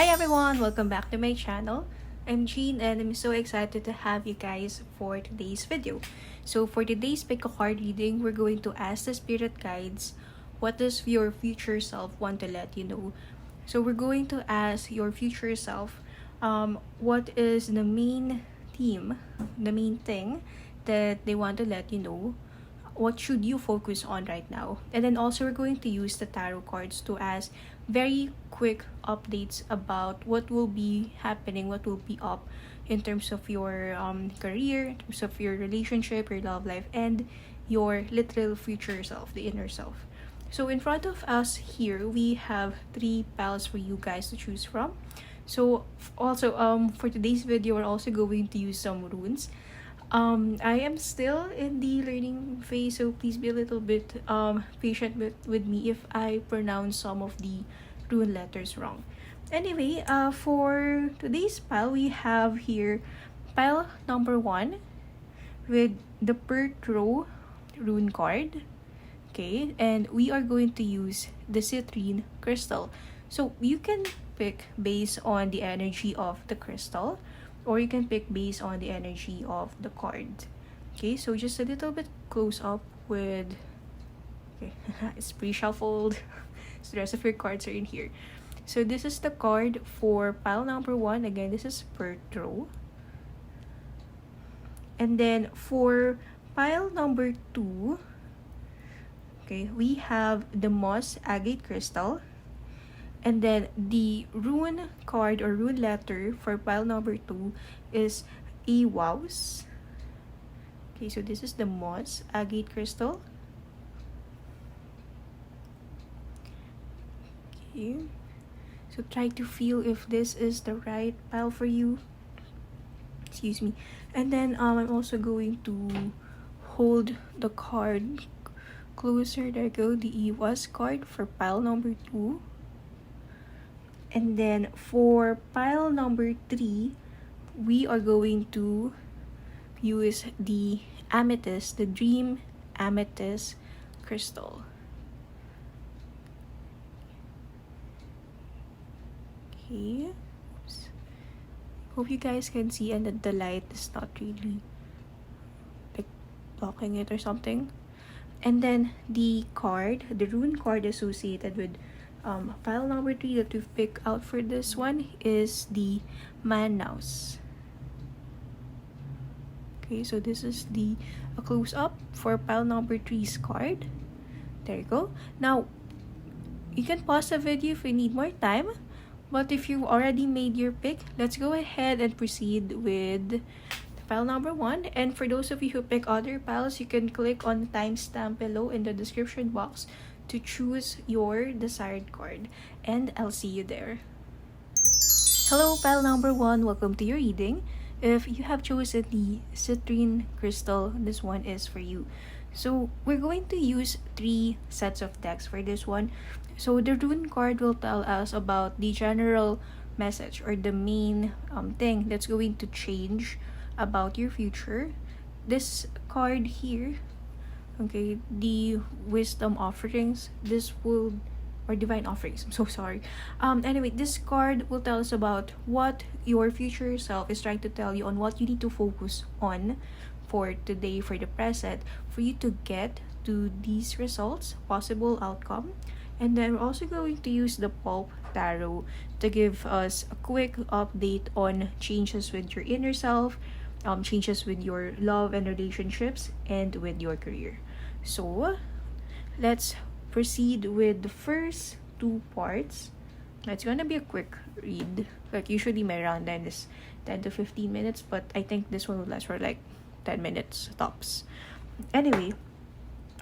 Hi everyone, welcome back to my channel. I'm Jean and I'm so excited to have you guys for today's video. So for today's pick a card reading, we're going to ask the spirit guides, what does your future self want to let you know? So we're going to ask your future self, what is the main theme, the main thing that they want to let you know? What should you focus on right now? And then also we're going to use the tarot cards to ask very quick updates about what will be happening, what will be up in terms of your career, in terms of your relationship, your love life, and your literal future self, the inner self. So in front of us here, we have 3 piles for you guys to choose from. So also for today's video, we're also going to use some runes. I am still in the learning phase, so please be a little bit patient with me if I pronounce some of the rune letters wrong. Anyway, for today's pile, we have here pile number 1 with the Pertro rune card. Okay, and we are going to use the citrine crystal. So you can pick based on the energy of the crystal, or you can pick based on the energy of the card. Okay, so just a little bit close up with, okay, it's pre-shuffled. So the rest of your cards are in here. So this is the card for pile number 1. Again, this is Pertro. And then for pile number 2, okay, we have the moss agate crystal. And then the rune card or rune letter for pile number 2 is Ewaus. Okay, so this is the moss agate crystal. Okay, so try to feel if this is the right pile for you. Excuse me. And then I'm also going to hold the card closer. There you go, the Ewaus card for pile number 2. And then for pile number 3, we are going to use the amethyst, the dream amethyst crystal. Okay. Oops. Hope you guys can see and that the light is not really like blocking it or something. And then the card, the rune card associated with pile number 3 that we've picked out for this one is the Mannaus. Okay, so this is a close-up for pile number 3's card. There you go. Now, you can pause the video if you need more time. But if you already made your pick, let's go ahead and proceed with pile number 1. And for those of you who pick other piles, you can click on the timestamp below in the description box to choose your desired card, and I'll see you there. Hello, pile number 1, welcome to your reading. If you have chosen the citrine crystal, this one is for you. So we're going to use 3 sets of decks for this one. So the rune card will tell us about the general message or the main thing that's going to change about your future. This card here, okay, the wisdom offerings, this will, or divine offerings, I'm so sorry. Anyway, this card will tell us about what your future self is trying to tell you on what you need to focus on for today, for the present, for you to get to these results, possible outcome. And then we're also going to use the Pulp tarot to give us a quick update on changes with your inner self, changes with your love and relationships, and with your career. So let's proceed with the first 2 parts. It's gonna be a quick read. Like usually my rundown is 10 to 15 minutes, but I think this one will last for like 10 minutes tops. Anyway,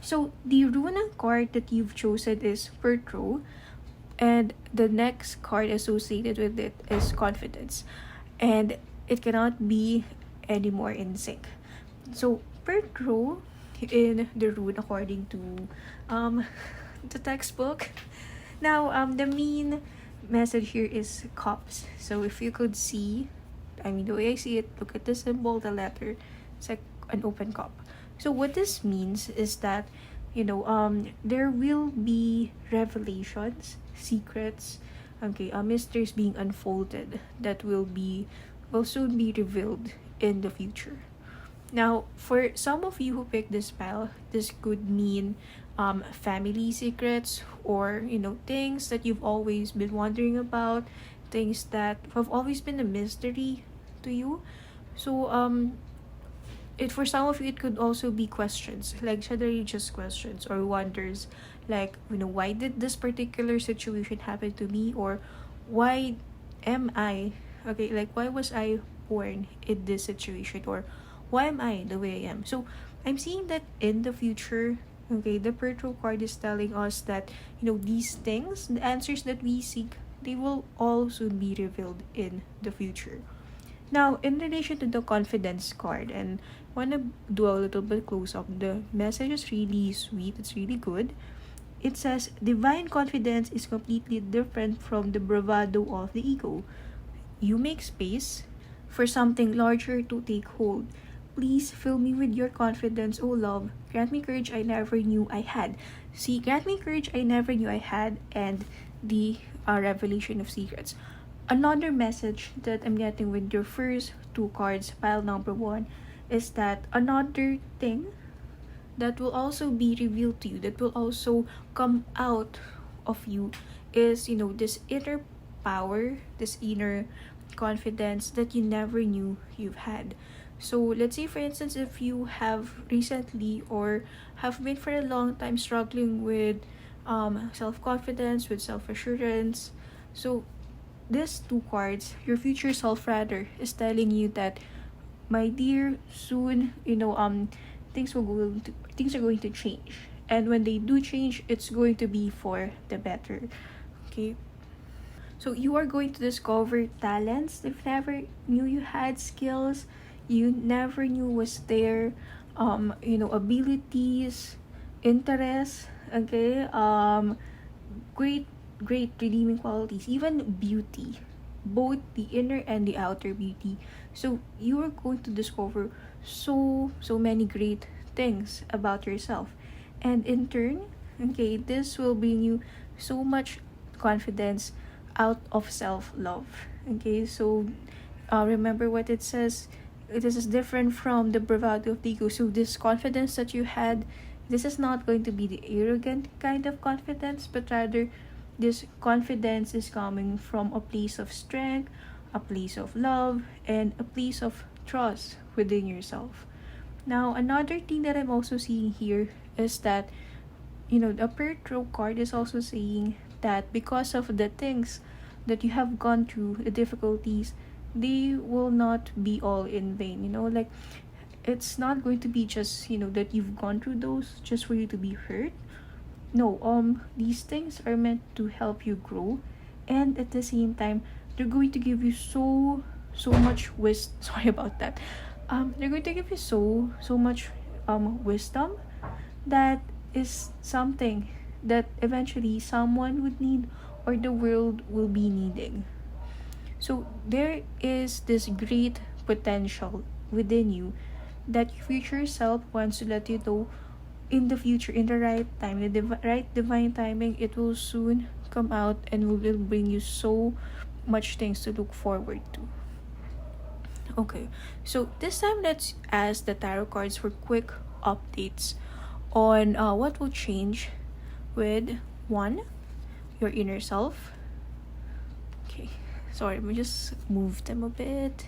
so the rune card that you've chosen is Pertro, and the next card associated with it is Confidence, and it cannot be any more in sync. So Pertro in the rune according to the textbook. Now the main message here is cups. So if you could see, I mean the way I see it, look at the symbol, the letter, it's like an open cup. So what this means is that, you know, there will be revelations, secrets, Okay, mysteries being unfolded that will soon be revealed in the future. Now, for some of you who picked this spell, this could mean family secrets, or things that you've always been wondering about, things that have always been a mystery to you. So it for some of you it could also be questions, like generally just questions or wonders, like why did this particular situation happen to me, or why am I okay, like why was I born in this situation, or why am I the way I am. So I'm seeing that in the future, okay, the Pertro card is telling us that these things, the answers that we seek, they will all soon be revealed in the future. Now, in relation to the confidence card, and want to do a little bit close up, the message is really sweet, it's really good. It says, divine confidence is completely different from the bravado of the ego. You make space for something larger to take hold. Please fill me with your confidence, O love. Grant me courage I never knew I had. See, grant me courage I never knew I had, and the revelation of secrets. Another message that I'm getting with your first two cards, pile number 1, is that another thing that will also be revealed to you, that will also come out of you, is this inner power, this inner confidence that you never knew you've had. So let's say, for instance, if you have recently or have been for a long time struggling with self-confidence, with self-assurance. So these two cards, your future self rather, is telling you that, my dear, soon things are going to change, and when they do change, it's going to be for the better. Okay, so you are going to discover talents that you never knew you had, skills you never knew was there, abilities, interests, okay, great redeeming qualities, even beauty, both the inner and the outer beauty. So you are going to discover so many great things about yourself, and in turn, okay, this will bring you so much confidence out of self-love. Okay, so remember what it says, this is different from the bravado of the ego. So this confidence that you had, this is not going to be the arrogant kind of confidence, but rather this confidence is coming from a place of strength, a place of love, and a place of trust within yourself. Now, another thing that I'm also seeing here is that, the Pertro card is also saying that because of the things that you have gone through, the difficulties, they will not be all in vain. Like, it's not going to be just, that you've gone through those just for you to be hurt. No, these things are meant to help you grow, and at the same time, they're going to give you so much wisdom. Sorry about that. They're going to give you so much wisdom that is something that eventually someone would need, or the world will be needing. So there is this great potential within you that your future self wants to let you know in the future, in the right time, the right divine timing. It will soon come out and will bring you so much things to look forward to. Okay, so this time let's ask the tarot cards for quick updates on what will change with 1, your inner self. Okay, sorry, let me just move them a bit.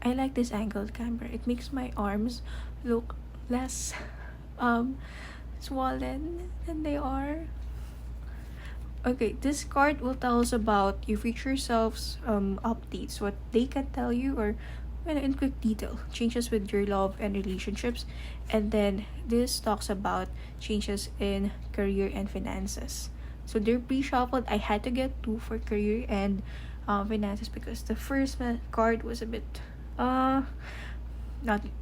I like this angled camera. It makes my arms look less swollen than they are. Okay, this card will tell us about your future self's updates, what they can tell you, or in quick detail, changes with your love and relationships. And then this talks about changes in career and finances. So they're pre-shuffled. I had to get 2 for career and finances because the first card was a bit not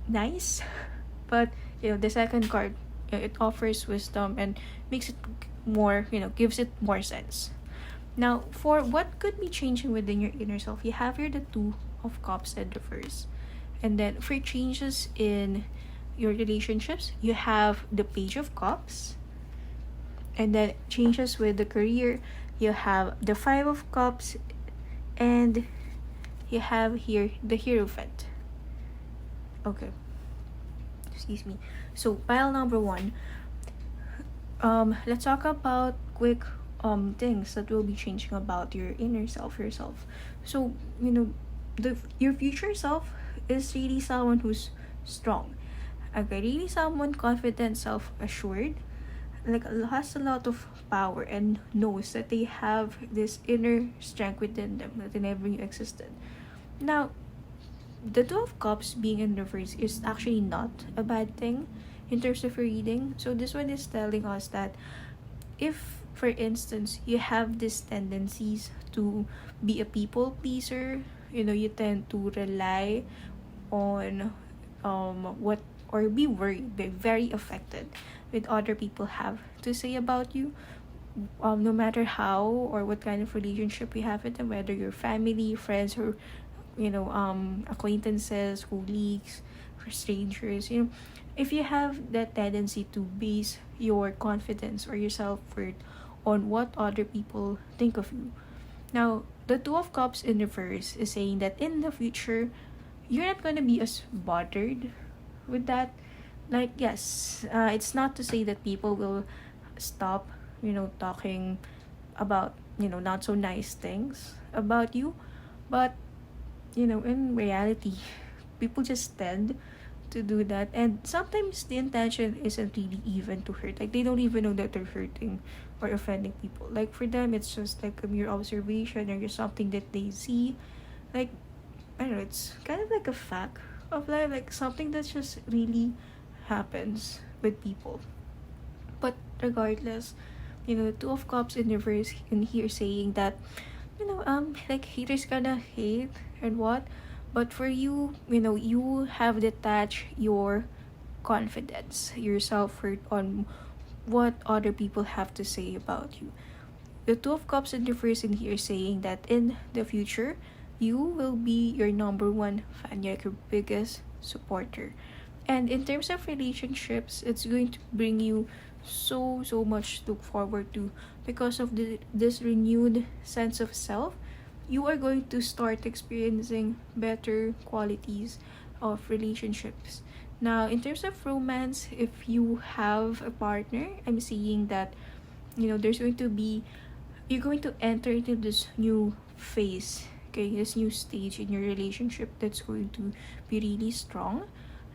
nice, but the second card, it offers wisdom and makes it more, gives it more sense. Now, for what could be changing within your inner self, you have here the 2 of Cups and reverse. And then for changes in your relationships, you have the Page of Cups. And then changes with the career, you have the Five of Cups, and you have here the Hierophant. Okay, excuse me. So pile number 1, let's talk about quick things that will be changing about your inner self, yourself. So your future self is really someone who's strong. Okay, really someone confident, self-assured, like has a lot of power and knows that they have this inner strength within them that they never knew existed. Now, the Two of Cups being in reverse is actually not a bad thing in terms of your reading. So this one is telling us that if, for instance, you have these tendencies to be a people pleaser, you tend to rely on what, or be worried, be very affected with other people have to say about you, no matter how or what kind of relationship you have with them, whether you're family, friends, or acquaintances, colleagues, or strangers. If you have that tendency to base your confidence or your self-worth on what other people think of you. Now, the Two of Cups in reverse is saying that in the future, you're not going to be as bothered with that. Like, yes, it's not to say that people will stop, talking about, not so nice things about you. But, in reality, people just tend to do that. And sometimes the intention isn't really even to hurt. Like, they don't even know that they're hurting or offending people. Like, for them, it's just like a mere observation or just something that they see. Like, I don't know, it's kind of like a fact of life, like something that just really happens with people. But regardless, the Two of Cups in reverse in here saying that, like haters gonna hate and what, but for you, you have detached your confidence, your self-worth on what other people have to say about you. The Two of Cups in reverse in here saying that in the future, you will be your number one fan, your biggest supporter. And in terms of relationships, it's going to bring you so much to look forward to, because of this renewed sense of self. You are going to start experiencing better qualities of relationships. Now, in terms of romance, if you have a partner, I'm seeing that there's going to be, you're going to enter into this new phase, okay, this new stage in your relationship that's going to be really strong.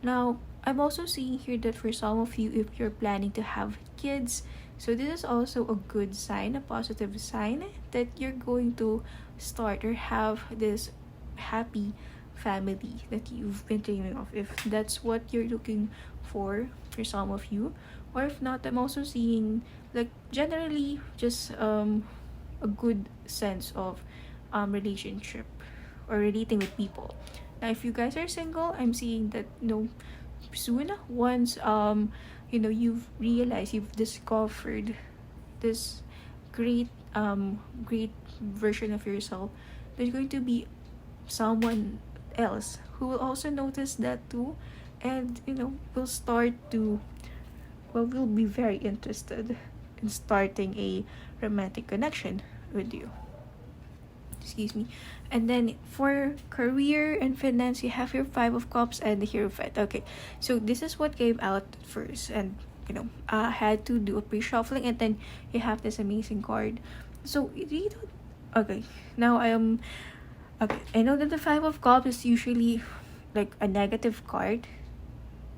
Now, I'm also seeing here that for some of you, if you're planning to have kids, so this is also a good sign, a positive sign that you're going to start or have this happy family that you've been dreaming of, if that's what you're looking for some of you. Or if not, I'm also seeing like generally just a good sense of relationship or relating with people. Now, if you guys are single, I'm seeing that soon, once you've realized, you've discovered this great great version of yourself, there's going to be someone else who will also notice that too, and will start to, will be very interested in starting a romantic connection with you. Excuse me. And then for career and finance, you have your Five of Cups and the Hierophant. Okay, so this is what came out first, and I had to do a pre-shuffling, and then you have this amazing card. So you don't. Okay, now I am. Okay, I know that the Five of Cups is usually like a negative card.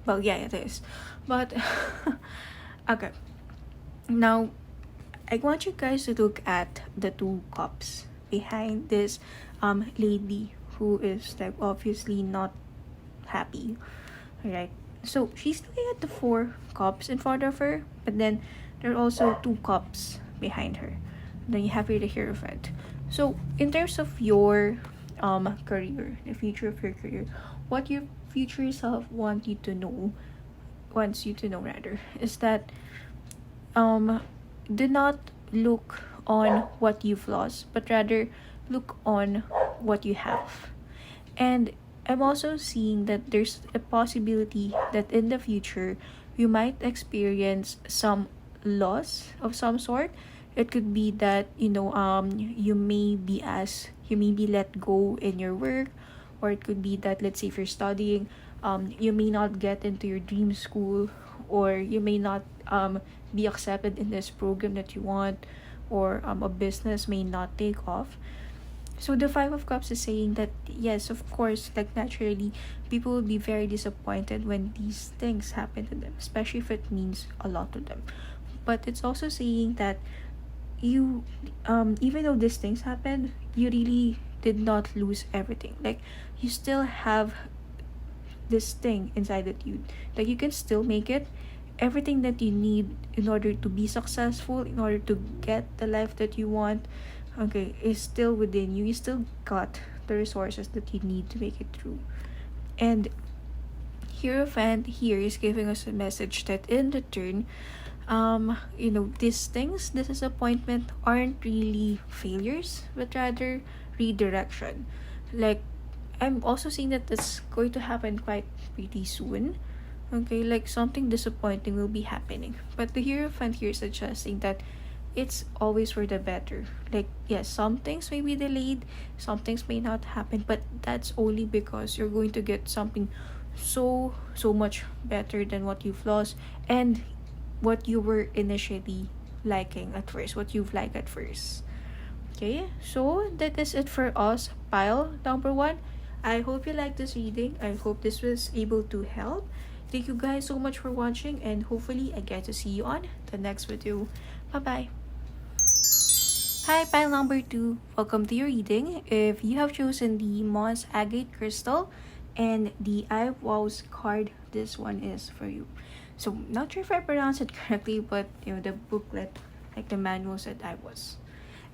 Well, yeah, it is, but okay. Now, I want you guys to look at the Two Cups behind this lady who is like obviously not happy. Alright, so she's looking at the Four Cups in front of her, but then there are also Two Cups behind her. Then you have here the Hierophant. So in terms of your career, the future of your career, what your future self wants you to know rather, is that do not look on what you've lost, but rather look on what you have. And I'm also seeing that there's a possibility that in the future you might experience some loss of some sort, It could be that, you may be let go in your work, or it could be that, let's say if you're studying, you may not get into your dream school, or you may not be accepted in this program that you want, or a business may not take off. So the Five of Cups is saying that yes, of course, like naturally, people will be very disappointed when these things happen to them, especially if it means a lot to them. But it's also saying that you, even though these things happened, you really did not lose everything. Like, you still have this thing inside that you, like, you can still make it. Everything that you need in order to be successful, in order to get the life that you want, okay, is still within you. You still got the resources that you need to make it through. And Hierophant here is giving us a message that in return, these things, this disappointment, aren't really failures, but rather redirection. Like, I'm also seeing that that's going to happen quite pretty soon. Okay, like something disappointing will be happening. But the Hierophant here is suggesting that it's always for the better. Like, yes, some things may be delayed, some things may not happen, but that's only because you're going to get something so much better than what you've lost, and what you were initially liking at first, what you've liked at first. Okay, so that is it for us, pile number one. I hope you liked this reading. I hope this was able to help. Thank you guys so much for watching, and hopefully I get to see you on the next video. Bye bye. Hi, pile number two. Welcome to your reading. If you have chosen the Moss Agate Crystal and the Eyewows card, this one is for you. So, not sure if I pronounced it correctly, but the booklet, like the manual, said I was.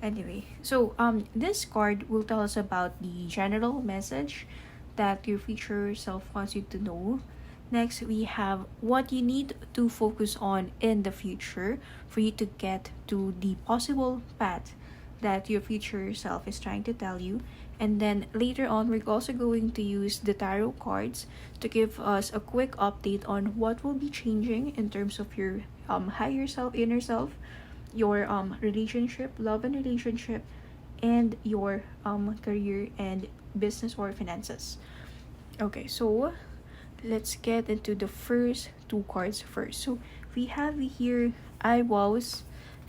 Anyway, so this card will tell us about the general message that your future self wants you to know. Next, we have what you need to focus on in the future for you to get to the possible path that your future self is trying to tell you. And then later on, we're also going to use the tarot cards to give us a quick update on what will be changing in terms of your higher self, inner self, your relationship, love and relationship, and your career and business or finances. Okay, so let's get into the first two cards first. So we have here Eyewows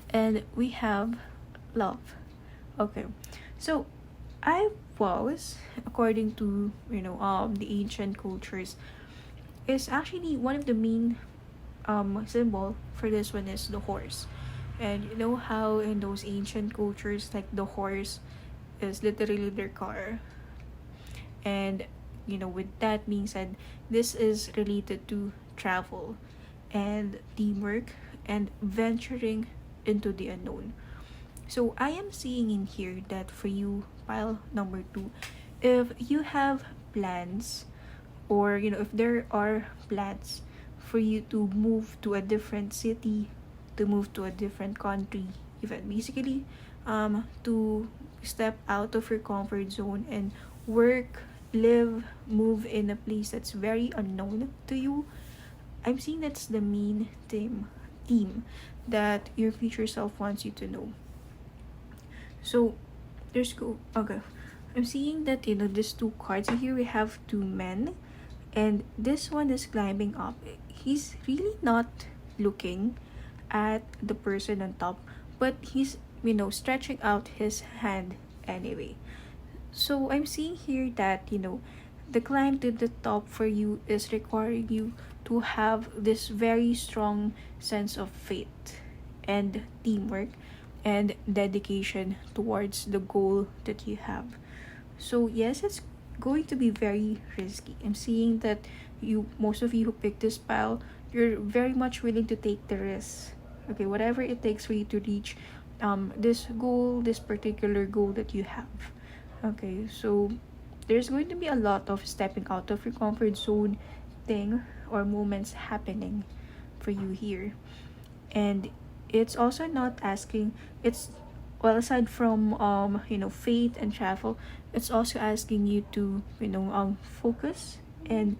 and we have love. Okay, so Eyewows, according to the ancient cultures, is actually one of the main symbol for this one is the horse. And you know how in those ancient cultures, like, the horse is literally their car. And with that being said, this is related to travel and teamwork and venturing into the unknown. So I am seeing in here that for you, pile number two, if you have plans, or if there are plans for you to move to a different city, to move to a different country, even basically to step out of your comfort zone and work, live, move in a place that's very unknown to you, I'm seeing that's the main theme that your future self wants you to know. So there's go okay. I'm seeing that these two cards here, we have two men, and this one is climbing up. He's really not looking at the person on top, but he's stretching out his hand anyway. So I'm seeing here that the climb to the top for you is requiring you to have this very strong sense of faith and teamwork and dedication towards the goal that you have. So yes, it's going to be very risky. I'm seeing that most of you who picked this pile, you're very much willing to take the risk. Okay, whatever it takes for you to reach this goal, this particular goal that you have. Okay, so there's going to be a lot of stepping out of your comfort zone thing or moments happening for you here. And it's also not asking, it's, well, aside from faith and travel, it's also asking you to focus and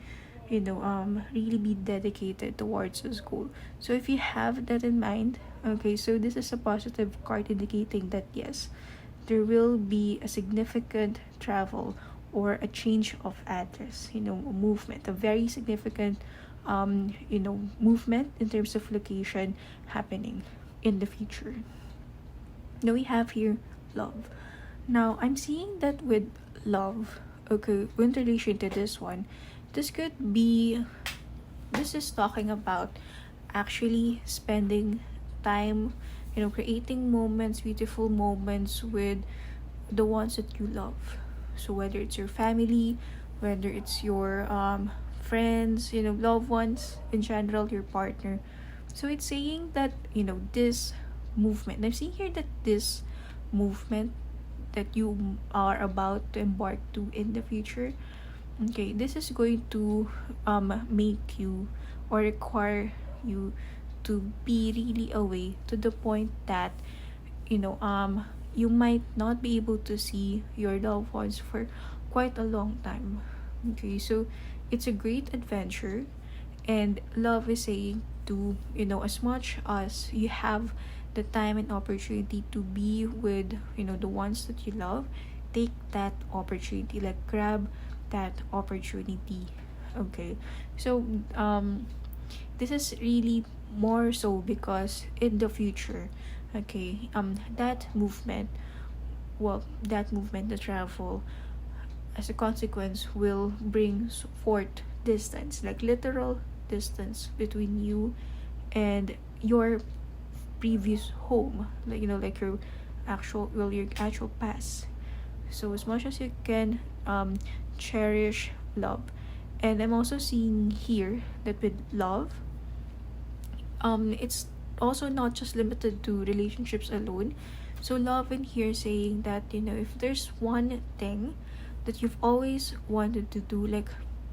really be dedicated towards this goal. So if you have that in mind, okay, so this is a positive card indicating that yes, there will be a significant travel or a change of address, a movement, a very significant movement in terms of location happening in the future. Now we have here love. Now I'm seeing that with love, okay, in relation to this one, this could be, this is talking about actually spending time, creating moments, beautiful moments with the ones that you love. So whether it's your family, whether it's your friends, loved ones in general, your partner. So it's saying that, this movement, I'm seeing here that this movement that you are about to embark to in the future, okay, this is going to make you or require you to be really away to the point that you might not be able to see your loved ones for quite a long time. Okay, so it's a great adventure, and love is saying to, as much as you have the time and opportunity to be with, the ones that you love, take that opportunity, like grab that opportunity. Okay, so this is really more so because in the future, okay, that movement, the travel, as a consequence, will bring forth distance, like literal distance between you and your previous home, like your actual past. So as much as you can cherish love. And I'm also seeing here that with love, it's also not just limited to relationships alone. So love in here saying that, if there's one thing that you've always wanted to do, like,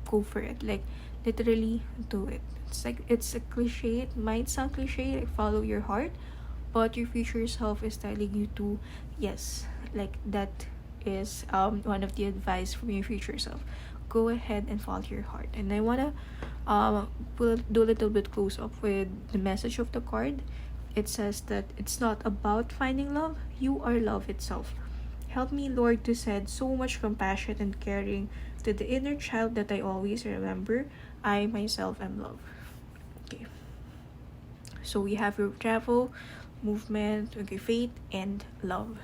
go for it, like literally do it. It's like, it's a cliche, it might sound cliche, like follow your heart, but your future self is telling you to, yes, like that is one of the advice from your future self. Go ahead and follow your heart. And I want to do a little bit close up with the message of the card. It says that it's not about finding love, you are love itself. Help me, Lord, to send so much compassion and caring to the inner child that I always remember. I myself am love. Okay. So we have your travel, movement, okay, faith, and love.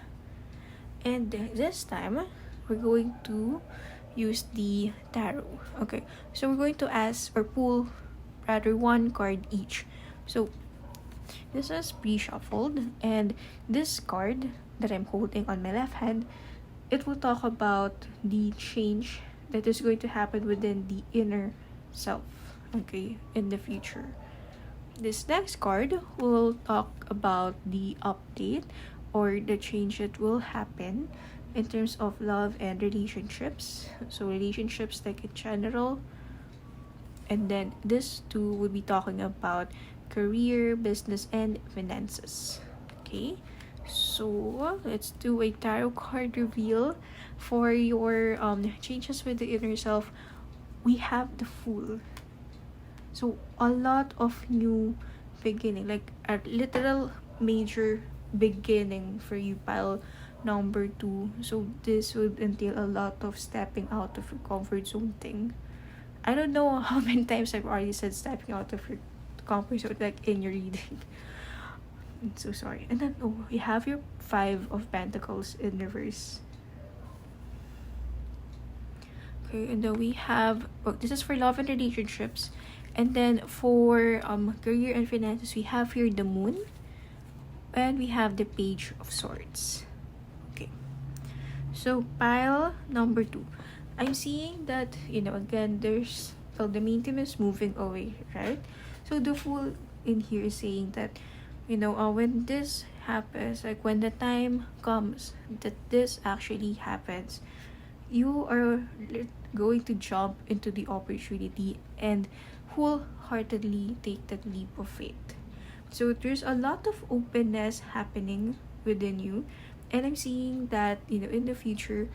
And this time, we're going to use the tarot. Okay, so we're going to ask or pull rather one card each. So this is pre-shuffled, and this card that I'm holding on my left hand, it will talk about the change that is going to happen within the inner self, okay, in the future. This next card will talk about the update or the change that will happen in terms of love and relationships. So relationships like in general. And then this too would be talking about career, business, and finances. Okay, so let's do a tarot card reveal for your changes with the inner self. We have the Fool. So a lot of new beginning, like a literal major beginning for you, pile number 2. So this would entail a lot of stepping out of your comfort zone thing. I don't know how many times I've already said stepping out of your comfort zone, like in your reading. I'm so sorry. And then we have your 5 of Pentacles in reverse. Okay, and then we have, this is for love and relationships. And then for career and finances, we have here the Moon. And we have the Page of Swords. Okay. So pile number 2. I'm seeing that, again, there's, the main theme is moving away, right? So the Fool in here is saying that, when this happens, like when the time comes that this actually happens, you are going to jump into the opportunity and wholeheartedly take that leap of faith. So there's a lot of openness happening within you, and I'm seeing that, in the future,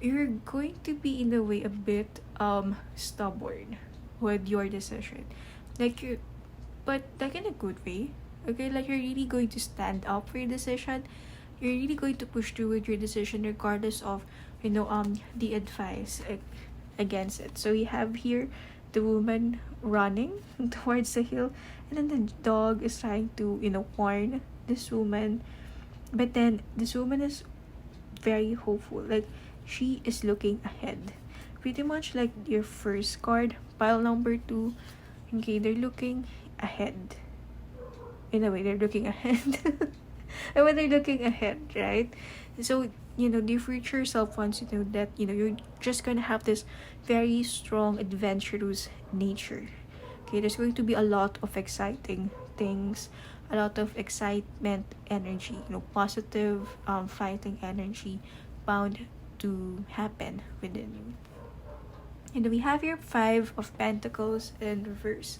you're going to be in a way a bit stubborn. with your decision. Like you, but like in a good way. Okay, like you're really going to stand up for your decision. You're really going to push through with your decision regardless of the advice against it. So we have here the woman running towards the hill, and then the dog is trying to warn this woman, but then this woman is very hopeful. Like she is looking ahead, pretty much like your first card, pile number 2. Okay, they're looking ahead. In a way, they're looking ahead. And when they're looking ahead, right? So the future self wants you to know that you're just gonna have this very strong adventurous nature. Okay, there's going to be a lot of exciting things, a lot of excitement energy, positive fighting energy bound to happen within you. And we have your 5 of Pentacles in reverse.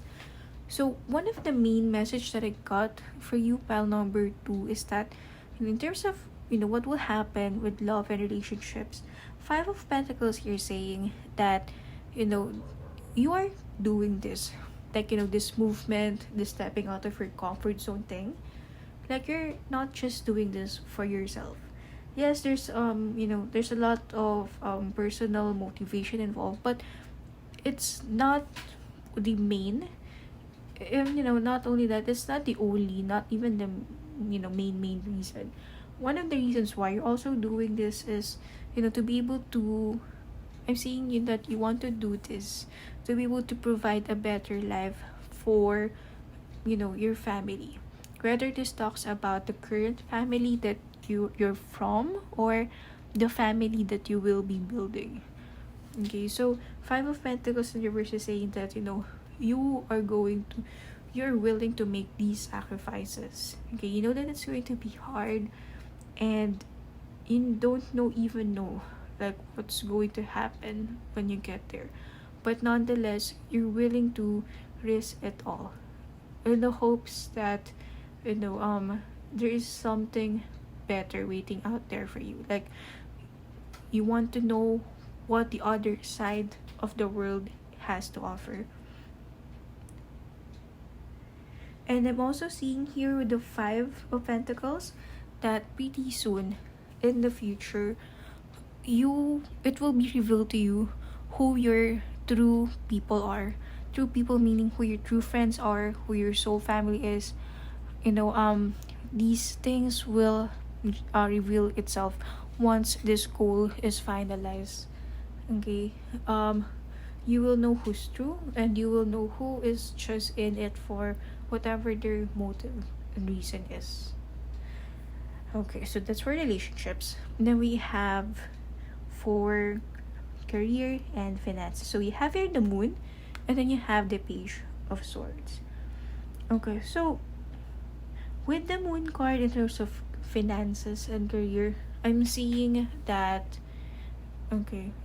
So one of the main message that I got for you, pile number 2, is that in terms of what will happen with love and relationships, 5 of Pentacles here saying that you are doing this, like this movement, this stepping out of your comfort zone thing. Like you're not just doing this for yourself. Yes, there's there's a lot of personal motivation involved, but it's not the main. And not only that, it's not the only, not even the main reason. One of the reasons why you're also doing this is to be able to, I'm seeing you that you want to do this to be able to provide a better life for your family, whether this talks about the current family that you're from or the family that you will be building. Okay, so 5 of Pentacles in reverse is saying that you're willing to make these sacrifices. Okay, you know that it's going to be hard, and you don't even know like what's going to happen when you get there, but nonetheless you're willing to risk it all in the hopes that there is something better waiting out there for you. Like you want to know what the other side of the world has to offer. And I'm also seeing here with the 5 of Pentacles that pretty soon in the future it will be revealed to you who your true people are. True people meaning who your true friends are, who your soul family is. These things will reveal itself once this goal is finalized. Okay, you will know who's true, and you will know who is just in it for whatever their motive and reason is. Okay, so that's for relationships. Then we have for career and finances. So you have here the Moon, and then you have the Page of Swords. Okay, so with the Moon card in terms of finances and career, I'm seeing that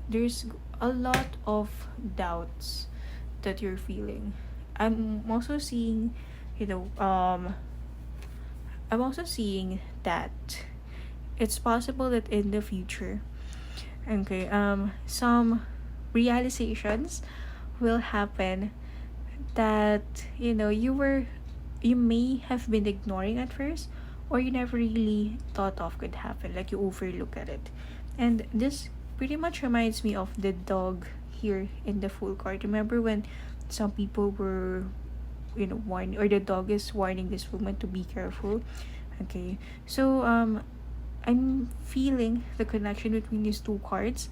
there's a lot of doubts that you're feeling. I'm also seeing that it's possible that in the future some realizations will happen that you may have been ignoring at first, or you never really thought of could happen, like you overlook at it. And this pretty much reminds me of the dog here in the full card. Remember when some people were warning, or the dog is warning this woman to be careful. Okay, so I'm feeling the connection between these 2 cards.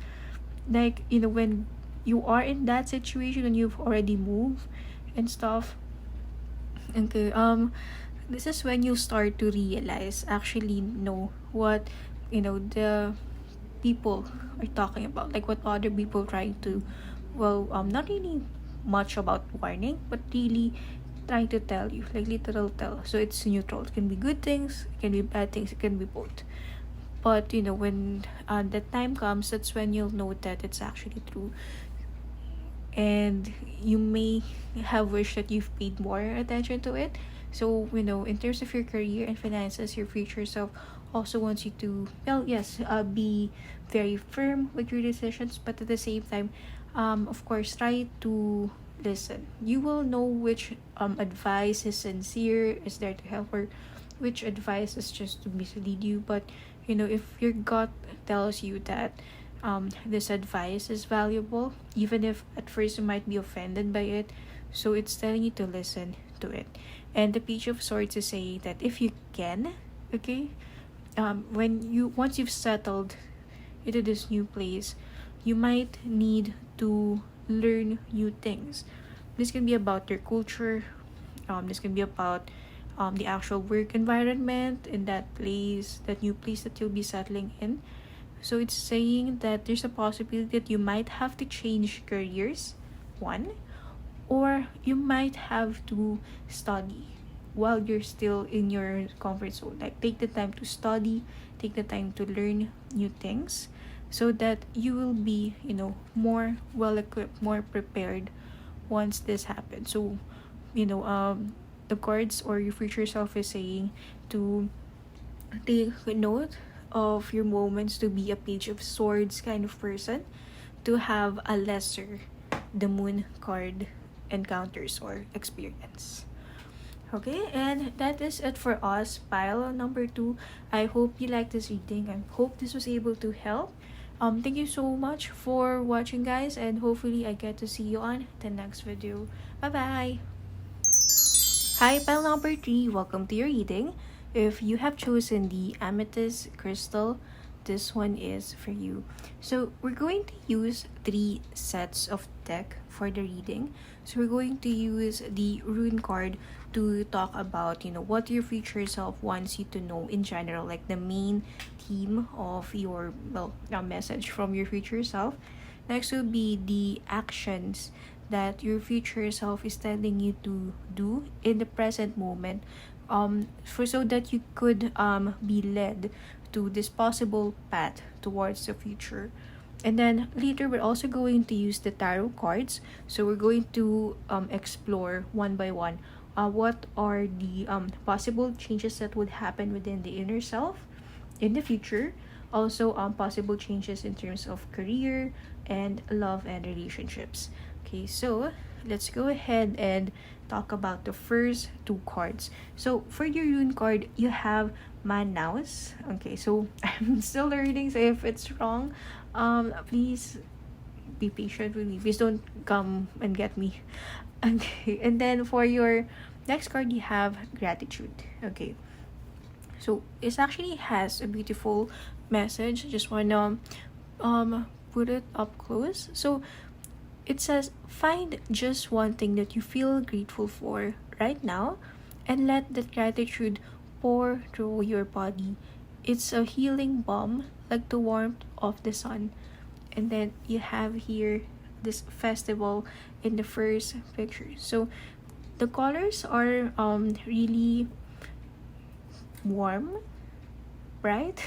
Like when you are in that situation and you've already moved and stuff. Okay, this is when you start to realize, actually know what the people are talking about, like what other people trying to, not really much about warning, but really trying to tell you, like literal tell. So it's neutral. It can be good things, it can be bad things, it can be both. But when the time comes, that's when you'll know that it's actually true. And you may have wished that you've paid more attention to it. So in terms of your career and finances, your future self also wants you to be very firm with your decisions, but at the same time of course try to listen. You will know which advice is sincere, is there to help, or which advice is just to mislead you. But if your gut tells you that this advice is valuable, even if at first you might be offended by it, so it's telling you to listen to it. And the Page of Swords is saying that if you can, okay, once you've settled into this new place, you might need to learn new things. This can be about your culture. This can be about the actual work environment in that place, that new place that you'll be settling in. So it's saying that there's a possibility that you might have to change careers, one, or you might have to study while you're still in your comfort zone. Like, take the time to study, take the time to learn new things, so that you will be more well equipped, more prepared once this happens. So the cards or your future self is saying to take note of your moments, to be a Page of Swords kind of person, to have a lesser the Moon card encounters or experience. Okay, and that is it for us, pile number 2. I hope you liked this reading. I hope this was able to help. Thank you so much for watching, guys, and hopefully I get to see you on the next video. Bye bye. Hi, pile number 3. Welcome to your reading. If you have chosen the Amethyst Crystal, this one is for you. So we're going to use 3 sets of deck for the reading. So we're going to use the Rune card to talk about what your future self wants you to know in general, like the main theme of your message from your future self. Next will be the actions that your future self is telling you to do in the present moment, so that you could be led to this possible path towards the future. And then later we're also going to use the tarot cards. So we're going to explore one by one what are the possible changes that would happen within the inner self in the future. Also possible changes in terms of career and love and relationships. Okay, so let's go ahead and talk about the first 2 cards. So for your Rune card, you have Manaus. Okay, so I'm still learning, so if it's wrong, please be patient with me. Please don't come and get me. Okay, and then for your next card, you have Gratitude. Okay, so it actually has a beautiful message. Just wanna put it up close. So it says, find just one thing that you feel grateful for right now and let that gratitude pour through your body. It's a healing balm, like the warmth of the sun. And then you have here this festival in the first picture. So the colors are really warm, bright.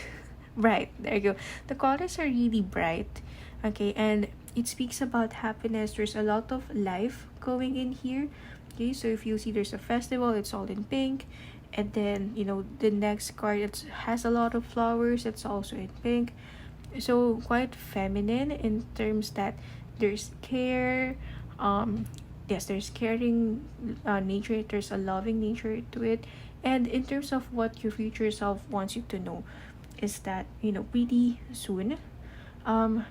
Bright, there you go. The colors are really bright. Okay, and it speaks about happiness. There's a lot of life going in here. Okay, so if you see there's a festival, it's all in pink. And then the next card, it has a lot of flowers, it's also in pink. So quite feminine in terms that there's care. Yes, there's caring nature, there's a loving nature to it. And in terms of what your future self wants you to know is that pretty soon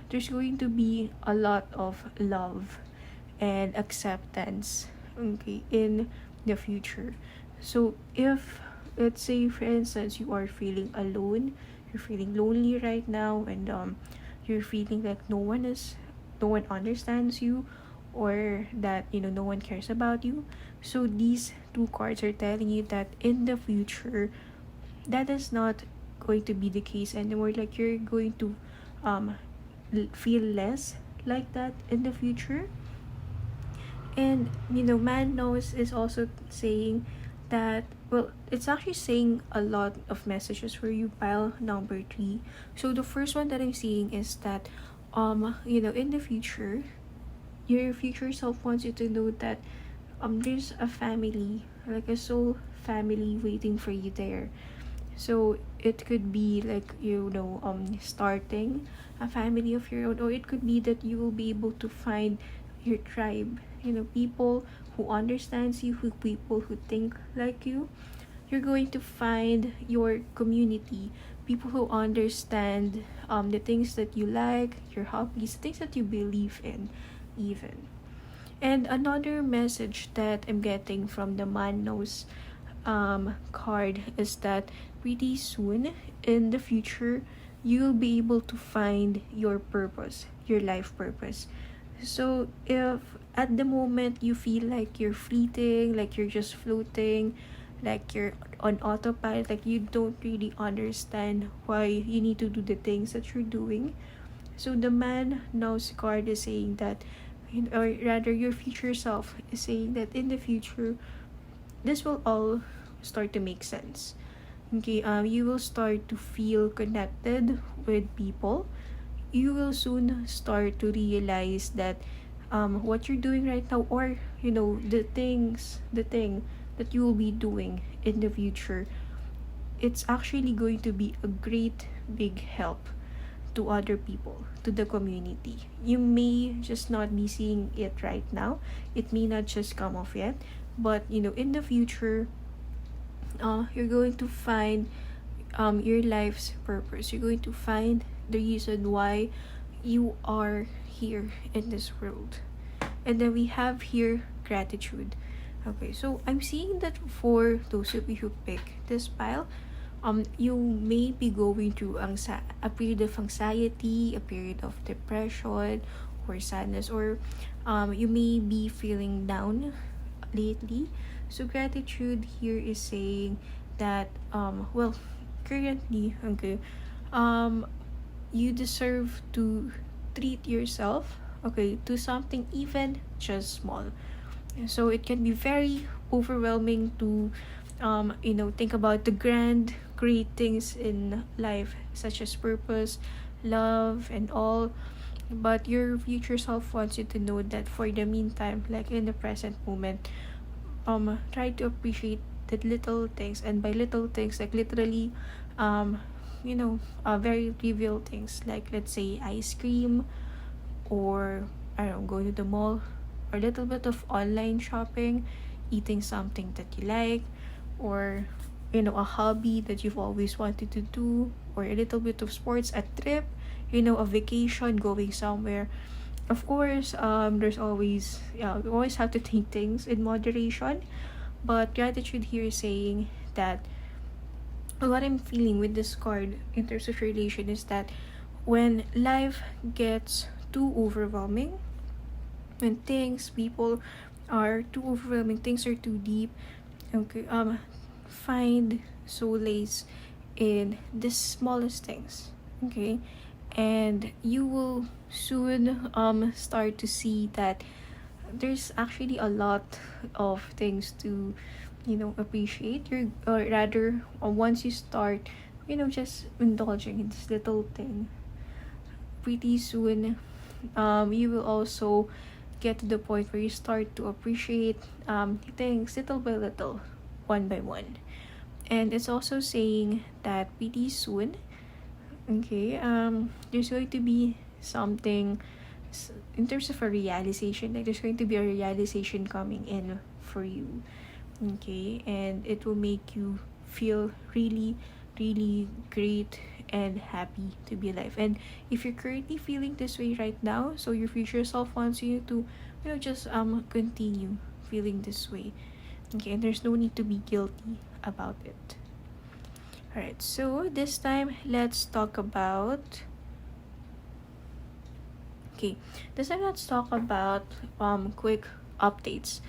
there's going to be a lot of love and acceptance, okay, in the future. So if, let's say for instance, you are feeling alone, you're feeling lonely right now, and you're feeling like no one understands you, or that no one cares about you, so these 2 cards are telling you that in the future that is not going to be the case anymore. Like, you're going to feel less like that in the future. And man knows is also saying that, well, it's actually saying a lot of messages for you, pile number 3. So the first one that I'm seeing is that in the future, your future self wants you to know that there's a family, like a soul family waiting for you there. So it could be like starting a family of your own, or it could be that you will be able to find your tribe people who understands you, people who think like you. You're going to find your community, people who understand the things that you like, your hobbies, things that you believe in, even. And another message that I'm getting from the man knows card is that pretty soon in the future, you'll be able to find your purpose, your life purpose. So if at the moment you feel like you're fleeting, like you're just floating, like you're on autopilot, like you don't really understand why you need to do the things that you're doing. So the man knows card is saying that, or rather your future self is saying that in the future, this will all start to make sense. Okay, you will start to feel connected with people. You will soon start to realize that what you're doing right now, or the thing that you will be doing in the future, it's actually going to be a great big help to other people, to the community. You may just not be seeing it right now. It may not just come off yet, but in the future, you're going to find your life's purpose. You're going to find the reason why you are here in this world. And then we have here gratitude. Okay, so I'm seeing that for those of you who pick this pile, you may be going through a period of anxiety, a period of depression or sadness, or you may be feeling down lately. So gratitude here is saying that currently, okay, you deserve to treat yourself, okay, to something even just small. So it can be very overwhelming to think about the grand great things in life, such as purpose, love, and all. But your future self wants you to know that for the meantime, like in the present moment, try to appreciate the little things. And by little things, like literally very trivial things, like let's say ice cream, or I don't know, going to the mall, or a little bit of online shopping, eating something that you like, or a hobby that you've always wanted to do, or a little bit of sports, a trip, a vacation, going somewhere. Of course, there's always, we always have to take things in moderation, but gratitude here is saying that what I'm feeling with this card in terms of relation is that when life gets too overwhelming, when people are too overwhelming, things are too deep, okay, find solace in the smallest things, okay, and you will soon start to see that there's actually a lot of things to appreciate. Or rather, once you start just indulging in this little thing, pretty soon you will also get to the point where you start to appreciate things little by little, one by one. And it's also saying that pretty soon, okay, there's going to be something in terms of a realization, like there's going to be a realization coming in for you, okay, and it will make you feel really really great and happy to be alive. And if you're currently feeling this way right now, so your future self wants you to just continue feeling this way, okay, and there's no need to be guilty about it. All right, so this time let's talk about quick updates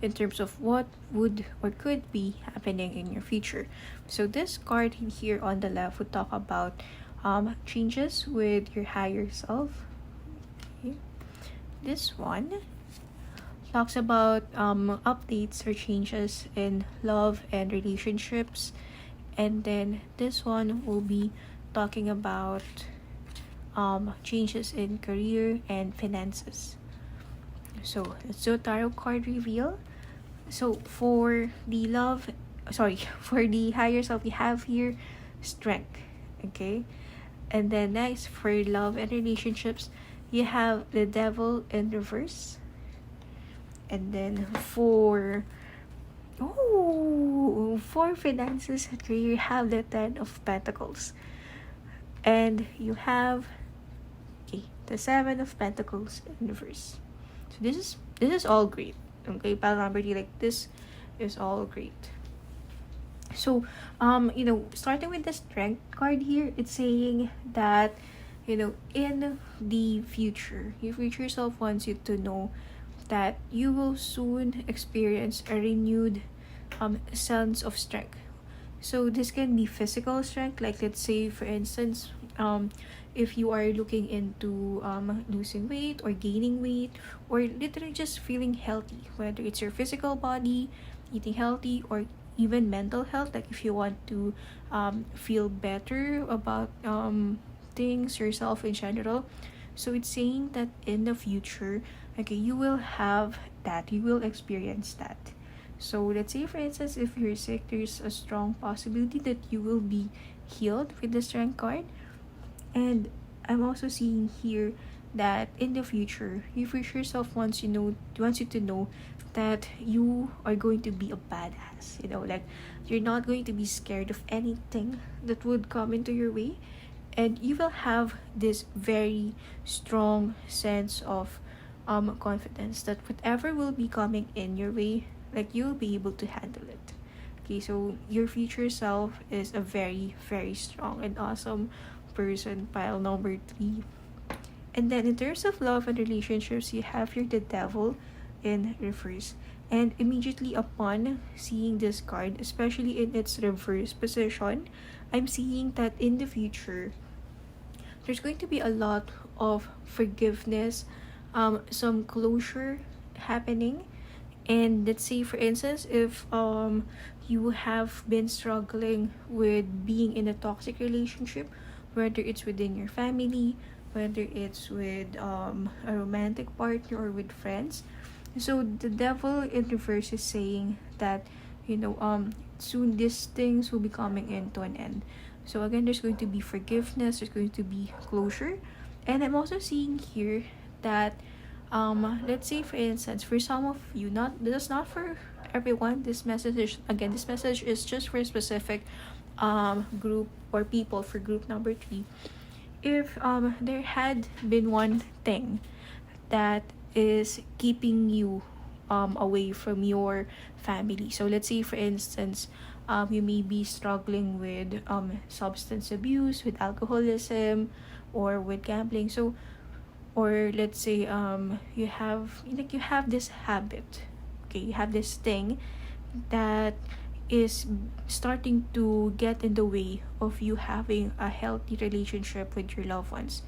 in terms of what would or could be happening in your future. So this card in here on the left would talk about changes with your higher self. Okay. This one talks about updates or changes in love and relationships. And then this one will be talking about changes in career and finances. So let's do a tarot card reveal. So for the for the higher self, we have here strength, okay, and then next for love and relationships, you have the devil in reverse, And then for finances and career, you have the 10 of Pentacles. And you have the 7 of Pentacles in reverse. So this is all great. Okay, pile number 3, like this is all great. So starting with the Strength card here, it's saying that in the future, your future self wants you to know that you will soon experience a renewed sense of strength. So this can be physical strength, like let's say for instance, if you are looking into losing weight or gaining weight, or literally just feeling healthy, whether it's your physical body, eating healthy, or even mental health, like if you want to feel better about things, yourself in general. So it's saying that in the future, okay, you will have that, you will experience that. So let's say for instance, if you're sick, there's a strong possibility that you will be healed with the Strength card. And I'm also seeing here that in the future, your future self wants you to know that you are going to be a badass. Like you're not going to be scared of anything that would come into your way, and you will have this very strong sense of confidence that whatever will be coming in your way, like you'll be able to handle it. Okay, so your future self is a very, very strong and awesome person, pile number 3. And then in terms of love and relationships, you have here the Devil in reverse. And immediately upon seeing this card, especially in its reverse position, I'm seeing that in the future, there's going to be a lot of forgiveness, some closure happening. And let's say for instance, if you have been struggling with being in a toxic relationship, whether it's within your family, whether it's with a romantic partner or with friends. So the Devil in reverse is saying that soon these things will be coming into an end. So again, there's going to be forgiveness, there's going to be closure. And I'm also seeing here that let's say for instance, for some of you, this is not for everyone, this message is just for a specific group or people, for group number 3. If there had been one thing that is keeping you away from your family. So let's say for instance, you may be struggling with substance abuse, with alcoholism, or with gambling. So, or let's say you have this habit, okay, you have this thing that is starting to get in the way of you having a healthy relationship with your loved ones.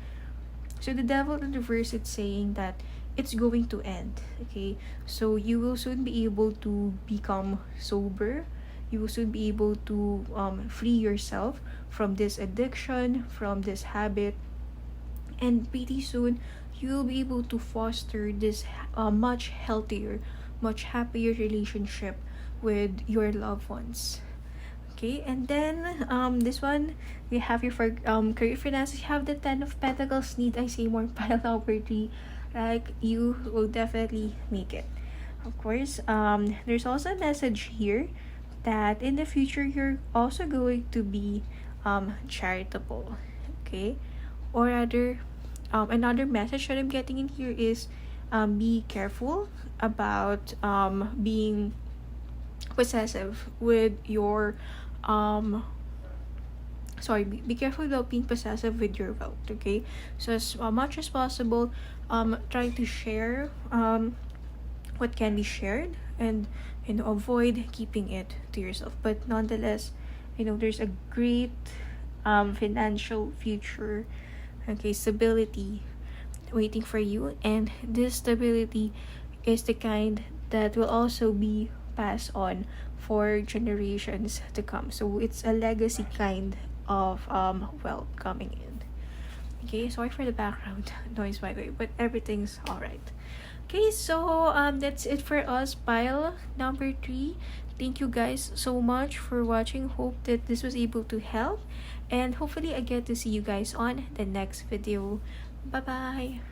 So the Devil in reverse, it's saying that it's going to end. Okay, so you will soon be able to become sober. You will soon be able to free yourself from this addiction, from this habit, and pretty soon you will be able to foster this much healthier, much happier relationship with your loved ones. Okay, and then this one, we have your career finances. You have the 10 of Pentacles. Need I say more? Pile number 3. Like you will definitely make it. Of course, there's also a message here that in the future you're also going to be charitable. Okay, or rather, another message that I'm getting in here is be careful about being possessive with your be careful about being possessive with your wealth. Okay, so as much as possible, try to share what can be shared, and avoid keeping it to yourself. But nonetheless, there's a great financial future, okay, stability waiting for you, and this stability is the kind that will also be passed on for generations to come. So it's a legacy kind of wealth coming in. Okay, sorry for the background noise by the way, but everything's alright. Okay, so that's it for us, pile number 3. Thank you guys so much for watching. Hope that this was able to help, and hopefully I get to see you guys on the next video. Bye bye.